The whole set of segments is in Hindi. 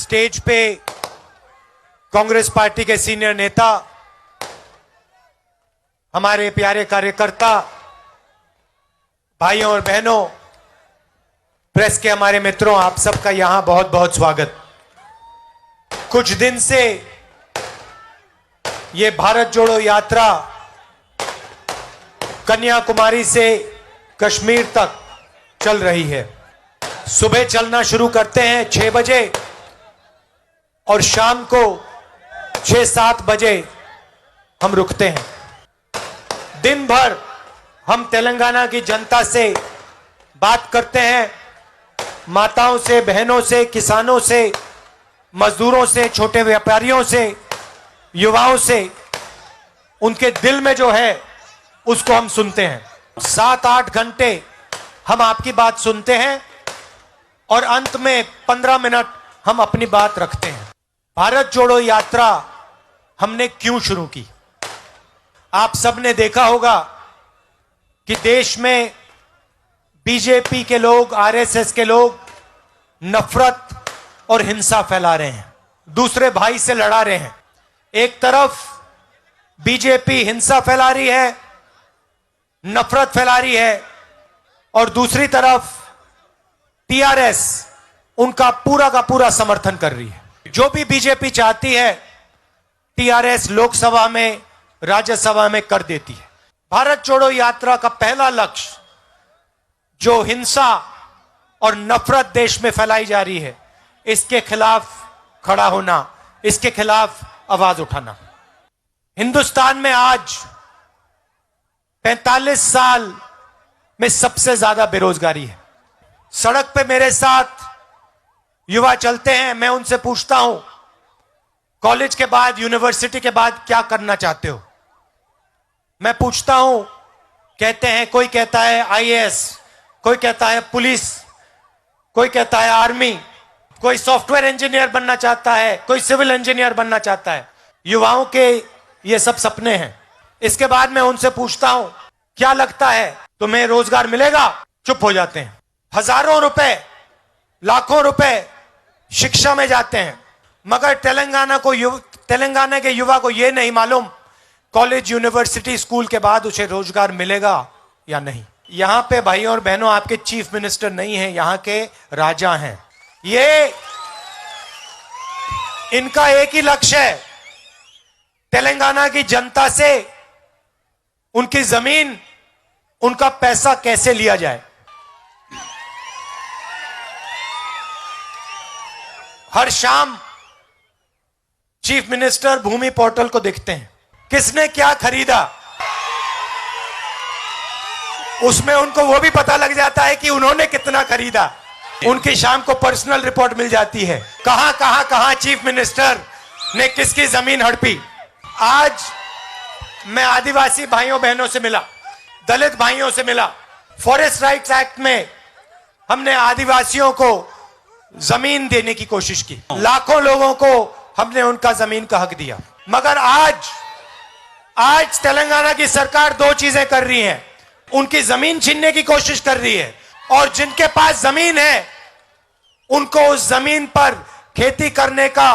स्टेज पे कांग्रेस पार्टी के सीनियर नेता, हमारे प्यारे कार्यकर्ता, भाइयों और बहनों, प्रेस के हमारे मित्रों, आप सबका यहां बहुत बहुत स्वागत। कुछ दिन से ये भारत जोड़ो यात्रा कन्याकुमारी से कश्मीर तक चल रही है। सुबह चलना शुरू करते हैं 6 बजे और शाम को 6-7 बजे हम रुकते हैं। दिन भर हम तेलंगाना की जनता से बात करते हैं, माताओं से, बहनों से, किसानों से, मजदूरों से, छोटे व्यापारियों से, युवाओं से। उनके दिल में जो है उसको हम सुनते हैं। 7-8 घंटे हम आपकी बात सुनते हैं और अंत में 15 मिनट हम अपनी बात रखते हैं। भारत जोड़ो यात्रा हमने क्यों शुरू की? आप सबने देखा होगा कि देश में बीजेपी के लोग, आरएसएस के लोग नफरत और हिंसा फैला रहे हैं, दूसरे भाई से लड़ा रहे हैं। एक तरफ बीजेपी हिंसा फैला रही है, नफरत फैला रही है, और दूसरी तरफ टीआरएस उनका पूरा का पूरा समर्थन कर रही है। जो भी बीजेपी चाहती है टीआरएस लोकसभा में, राज्यसभा में कर देती है। भारत जोड़ो यात्रा का पहला लक्ष्य जो हिंसा और नफरत देश में फैलाई जा रही है, इसके खिलाफ खड़ा होना, इसके खिलाफ आवाज उठाना। हिंदुस्तान में आज 45 साल में सबसे ज्यादा बेरोजगारी है। सड़क पे मेरे साथ युवा चलते हैं, मैं उनसे पूछता हूं, कॉलेज के बाद, यूनिवर्सिटी के बाद क्या करना चाहते हो? मैं पूछता हूं, कहते हैं, कोई कहता है आईएएस, कोई कहता है पुलिस, कोई कहता है आर्मी, कोई सॉफ्टवेयर इंजीनियर बनना चाहता है, कोई सिविल इंजीनियर बनना चाहता है। युवाओं के ये सब सपने हैं। इसके बाद मैं उनसे पूछता हूं, क्या लगता है तुम्हें रोजगार मिलेगा? चुप हो जाते हैं। हजारों रुपए, लाखों रुपए शिक्षा में जाते हैं, मगर तेलंगाना के युवा को यह नहीं मालूम कॉलेज, यूनिवर्सिटी, स्कूल के बाद उसे रोजगार मिलेगा या नहीं। यहां पे भाइयों और बहनों, आपके चीफ मिनिस्टर नहीं है, यहां के राजा हैं। ये इनका एक ही लक्ष्य है, तेलंगाना की जनता से उनकी जमीन, उनका पैसा कैसे लिया जाए। हर शाम चीफ मिनिस्टर भूमि पोर्टल को देखते हैं, किसने क्या खरीदा। उसमें उनको वो भी पता लग जाता है कि उन्होंने कितना खरीदा। उनकी शाम को पर्सनल रिपोर्ट मिल जाती है, कहां चीफ मिनिस्टर ने किसकी जमीन हड़पी। आज मैं आदिवासी भाइयों बहनों से मिला, दलित भाइयों से मिला। फॉरेस्ट राइट्स एक्ट में हमने आदिवासियों को जमीन देने की कोशिश की, लाखों लोगों को हमने उनका जमीन का हक दिया। मगर आज तेलंगाना की सरकार 2 चीजें कर रही है, उनकी जमीन छीनने की कोशिश कर रही है, और जिनके पास जमीन है उनको उस जमीन पर खेती करने का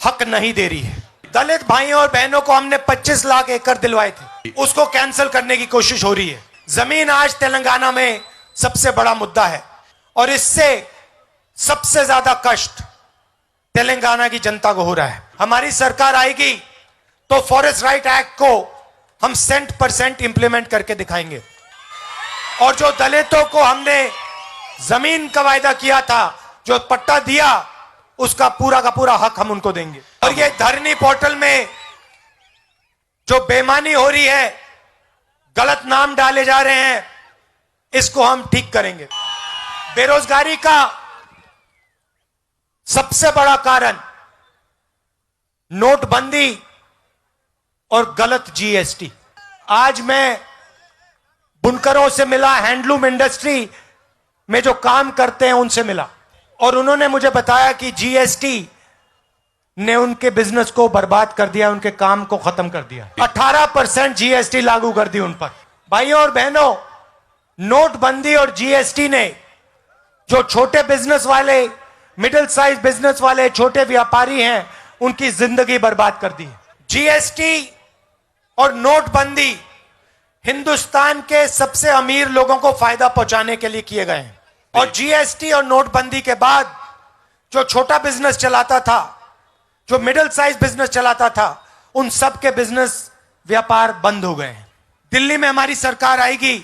हक नहीं दे रही है। दलित भाइयों और बहनों को हमने 25 लाख एकड़ दिलवाए थे, उसको कैंसिल करने की कोशिश हो रही है। जमीन आज तेलंगाना में सबसे बड़ा मुद्दा है, और इससे सबसे ज्यादा कष्ट तेलंगाना की जनता को हो रहा है। हमारी सरकार आएगी तो फॉरेस्ट राइट एक्ट को हम 100% इंप्लीमेंट करके दिखाएंगे, और जो दलितों को हमने जमीन का वायदा किया था, जो पट्टा दिया, उसका पूरा का पूरा हक हम उनको देंगे। और ये धरनी पोर्टल में जो बेईमानी हो रही है, गलत नाम डाले जा रहे हैं, इसको हम ठीक करेंगे। बेरोजगारी का सबसे बड़ा कारण नोटबंदी और गलत जीएसटी। आज मैं बुनकरों से मिला, हैंडलूम इंडस्ट्री में जो काम करते हैं उनसे मिला, और उन्होंने मुझे बताया कि जीएसटी ने उनके बिजनेस को बर्बाद कर दिया, उनके काम को खत्म कर दिया। 18% जीएसटी लागू कर दी उन पर। भाइयों और बहनों, नोटबंदी और जीएसटी ने जो छोटे बिजनेस वाले, मिडिल साइज बिजनेस वाले छोटे व्यापारी हैं, उनकी जिंदगी बर्बाद कर दी। जीएसटी और नोटबंदी हिंदुस्तान के सबसे अमीर लोगों को फायदा पहुंचाने के लिए किए गए हैं। और जीएसटी और नोटबंदी के बाद जो छोटा बिजनेस चलाता था, जो मिडिल साइज बिजनेस चलाता था, उन सब के बिजनेस व्यापार बंद हो गए हैं। दिल्ली में हमारी सरकार आएगी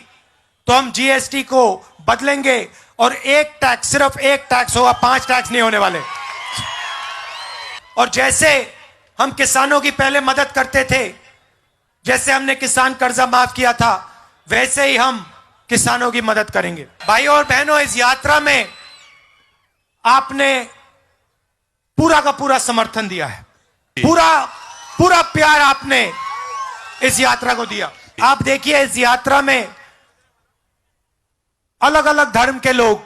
तो हम जीएसटी को बदलेंगे और एक टैक्स, सिर्फ एक टैक्स होगा, 5 टैक्स नहीं होने वाले। और जैसे हम किसानों की पहले मदद करते थे, जैसे हमने किसान कर्जा माफ किया था, वैसे ही हम किसानों की मदद करेंगे। भाइयों और बहनों, इस यात्रा में आपने पूरा का पूरा समर्थन दिया है, पूरा प्यार आपने इस यात्रा को दिया। आप देखिए, इस यात्रा में अलग अलग धर्म के लोग,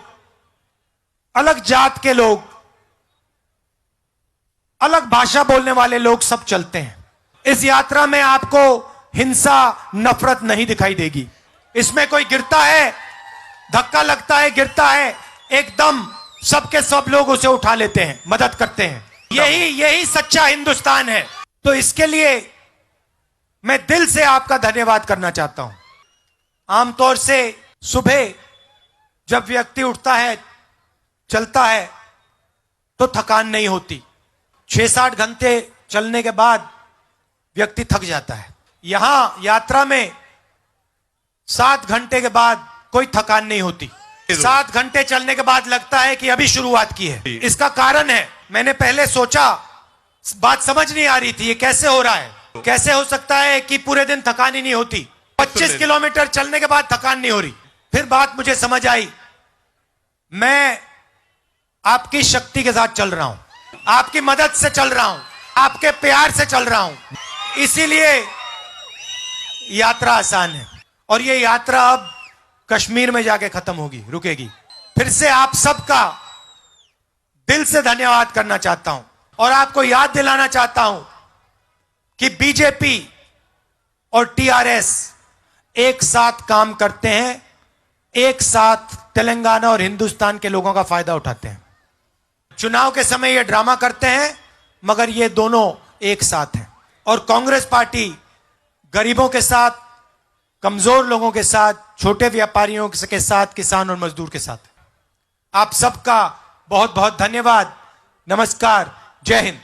अलग जात के लोग, अलग भाषा बोलने वाले लोग सब चलते हैं। इस यात्रा में आपको हिंसा, नफरत नहीं दिखाई देगी। इसमें कोई गिरता है, धक्का लगता है, गिरता है, एकदम सबके सब लोग उसे उठा लेते हैं, मदद करते हैं। यही सच्चा हिंदुस्तान है। तो इसके लिए मैं दिल से आपका धन्यवाद करना चाहता हूं। आमतौर से सुबह जब व्यक्ति उठता है, चलता है, तो थकान नहीं होती। 6-7 घंटे चलने के बाद व्यक्ति थक जाता है। यहां यात्रा में 7 घंटे के बाद कोई थकान नहीं होती। 7 घंटे चलने के बाद लगता है कि अभी शुरुआत की है। इसका कारण है, मैंने पहले सोचा, बात समझ नहीं आ रही थी, ये कैसे हो रहा है, कैसे हो सकता है कि पूरे दिन थकान ही नहीं होती। 25 किलोमीटर चलने के बाद थकान नहीं हो रही। फिर बात मुझे समझ आई, मैं आपकी शक्ति के साथ चल रहा हूं, आपकी मदद से चल रहा हूं, आपके प्यार से चल रहा हूं, इसीलिए यात्रा आसान है। और ये यात्रा अब कश्मीर में जाके खत्म होगी, रुकेगी। फिर से आप सबका दिल से धन्यवाद करना चाहता हूं और आपको याद दिलाना चाहता हूं कि बीजेपी और टीआरएस एक साथ काम करते हैं, एक साथ तेलंगाना और हिंदुस्तान के लोगों का फायदा उठाते हैं। चुनाव के समय ये ड्रामा करते हैं, मगर ये दोनों एक साथ हैं। और कांग्रेस पार्टी गरीबों के साथ, कमजोर लोगों के साथ, छोटे व्यापारियों के साथ, किसान और मजदूर के साथ। आप सबका बहुत बहुत धन्यवाद। नमस्कार, जय हिंद।